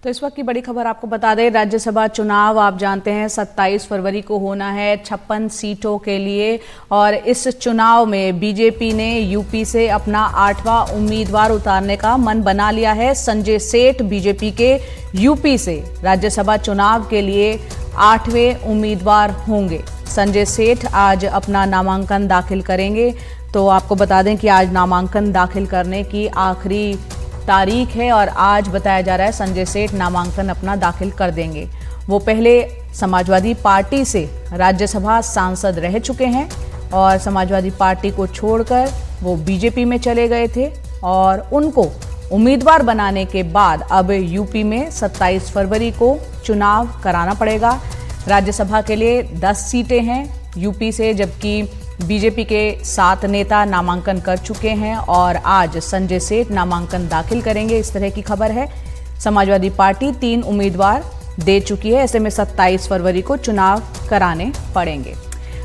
तो इस वक्त की बड़ी खबर आपको बता दें, राज्यसभा चुनाव आप जानते हैं 27 फरवरी को होना है 56 सीटों के लिए। और इस चुनाव में बीजेपी ने यूपी से अपना 8वां उम्मीदवार उतारने का मन बना लिया है। संजय सेठ बीजेपी के यूपी से राज्यसभा चुनाव के लिए 8वें उम्मीदवार होंगे। संजय सेठ आज अपना नामांकन दाखिल करेंगे। तो आपको बता दें कि आज नामांकन दाखिल करने की आखिरी तारीख है और आज बताया जा रहा है संजय सेठ नामांकन अपना दाखिल कर देंगे। वो पहले समाजवादी पार्टी से राज्यसभा सांसद रह चुके हैं और समाजवादी पार्टी को छोड़कर वो बीजेपी में चले गए थे और उनको उम्मीदवार बनाने के बाद अब यूपी में 27 फरवरी को चुनाव कराना पड़ेगा। राज्यसभा के लिए 10 सीटें हैं यूपी से, जबकि बीजेपी के 7 नेता नामांकन कर चुके हैं और आज संजय सेठ नामांकन दाखिल करेंगे, इस तरह की खबर है। समाजवादी पार्टी 3 उम्मीदवार दे चुकी है, ऐसे में 27 फरवरी को चुनाव कराने पड़ेंगे।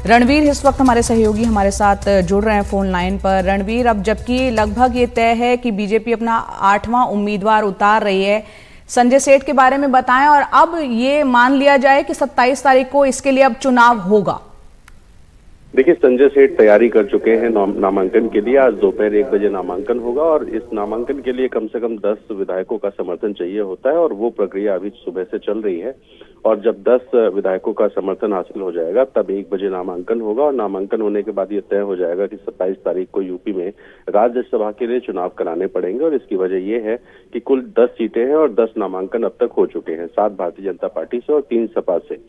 रणवीर इस वक्त हमारे सहयोगी हमारे साथ जुड़ रहे हैं फोन लाइन पर। रणवीर, अब जबकि लगभग ये तय है कि बीजेपी अपना 8वां उम्मीदवार उतार रही है, संजय सेठ के बारे में बताएं और अब ये मान लिया जाए कि 27 तारीख को इसके लिए अब चुनाव होगा। देखिए, संजय सेठ तैयारी कर चुके हैं नामांकन के लिए। आज दोपहर 1 बजे नामांकन होगा और इस नामांकन के लिए कम से कम 10 विधायकों का समर्थन चाहिए होता है और वो प्रक्रिया अभी सुबह से चल रही है। और जब 10 विधायकों का समर्थन हासिल हो जाएगा तब 1 बजे नामांकन होगा और नामांकन होने के बाद ये तय हो जाएगा कि 27 तारीख को यूपी में राज्यसभा के लिए चुनाव कराने पड़ेंगे। और इसकी वजह ये है कि कुल 10 सीटें हैं और 10 नामांकन अब तक हो चुके हैं, 7 भारतीय जनता पार्टी से और 3 सपा से।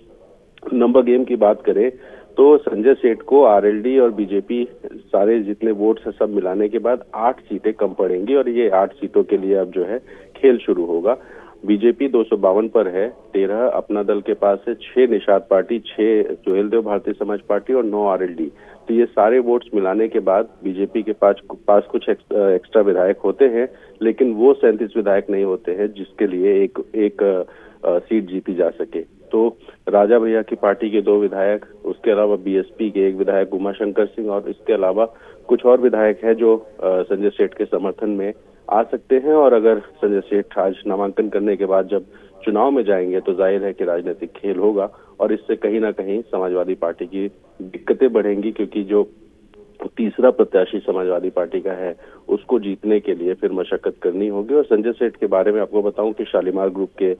नंबर गेम की बात करें तो संजय सेठ को आरएलडी और बीजेपी सारे जितने वोट्स हैं सब मिलाने के बाद 8 सीटें कम पड़ेंगी और ये 8 सीटों के लिए अब जो है खेल शुरू होगा। बीजेपी 252 पर है, 13 अपना दल के पास है, 6 निषाद पार्टी, 6 सुहेलदेव भारतीय समाज पार्टी और 9 आरएलडी। तो ये सारे वोट्स मिलाने के बाद बीजेपी के पास कुछ एक्स्ट्रा विधायक होते हैं, लेकिन वो 37 विधायक नहीं होते हैं जिसके लिए एक सीट जीती जा सके। तो राजा भैया की पार्टी के 2 विधायक, उसके अलावा बीएसपी के 1 विधायक उमाशंकर सिंह और इसके अलावा कुछ और विधायक हैं जो संजय सेठ के समर्थन में आ सकते हैं। और अगर संजय सेठ आज नामांकन करने के बाद जब चुनाव में जाएंगे तो जाहिर है कि राजनीतिक खेल होगा और इससे कहीं ना कहीं समाजवादी पार्टी की दिक्कतें बढ़ेंगी, क्योंकि जो तीसरा प्रत्याशी समाजवादी पार्टी का है उसको जीतने के लिए फिर मशक्कत करनी होगी। और संजय सेठ के बारे में आपको बताऊं कि शालीमार ग्रुप के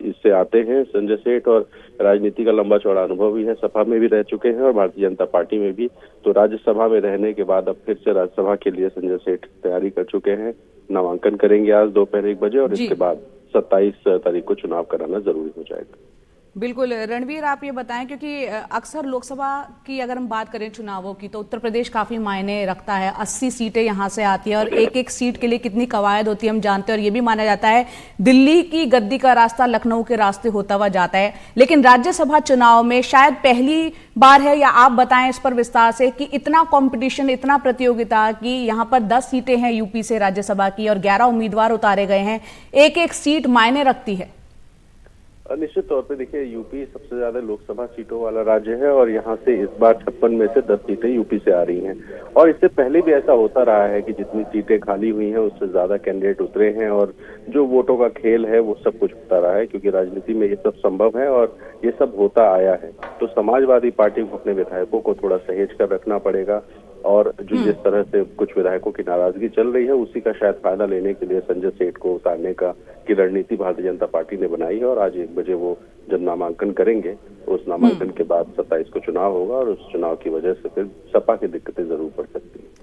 इससे आते हैं संजय सेठ और राजनीति का लंबा चौड़ा अनुभव भी है, सपा में भी रह चुके हैं और भारतीय जनता पार्टी में भी। तो राज्यसभा में रहने के बाद अब फिर से राज्यसभा के लिए संजय सेठ तैयारी कर चुके हैं। नामांकन करेंगे आज दोपहर 1 बजे और इसके बाद 27 तारीख को चुनाव कराना जरूरी हो जाएगा। बिल्कुल रणवीर, आप ये बताएं, क्योंकि अक्सर लोकसभा की अगर हम बात करें चुनावों की तो उत्तर प्रदेश काफी मायने रखता है। 80 सीटें यहाँ से आती हैं और एक सीट के लिए कितनी कवायद होती है हम जानते हैं। और ये भी माना जाता है दिल्ली की गद्दी का रास्ता लखनऊ के रास्ते होता हुआ जाता है। लेकिन राज्यसभा चुनाव में शायद पहली बार है, या आप बताएं इस पर विस्तार से, कि इतना कॉम्पिटिशन, इतना प्रतियोगिता कि यहाँ पर 10 सीटें हैं यूपी से राज्यसभा की और 11 उम्मीदवार उतारे गए हैं, एक सीट मायने रखती है। निश्चित तौर पे देखिए, यूपी सबसे ज्यादा लोकसभा सीटों वाला राज्य है और यहाँ से इस बार 56 में से 10 सीटें यूपी से आ रही हैं। और इससे पहले भी ऐसा होता रहा है कि जितनी सीटें खाली हुई हैं उससे ज्यादा कैंडिडेट उतरे हैं और जो वोटों का खेल है वो सब कुछ होता रहा है, क्योंकि राजनीति में ये सब संभव है और ये सब होता आया है। तो समाजवादी पार्टी को अपने विधायकों को थोड़ा सहेज कर रखना पड़ेगा और जो जिस तरह से कुछ विधायकों की नाराजगी चल रही है उसी का शायद फायदा लेने के लिए संजय सेठ को उतारने की रणनीति भारतीय जनता पार्टी ने बनाई है। और आज 1 बजे वो जब नामांकन करेंगे उस नामांकन के बाद 27 को चुनाव होगा और उस चुनाव की वजह से फिर सपा की दिक्कतें जरूर पड़ सकती है।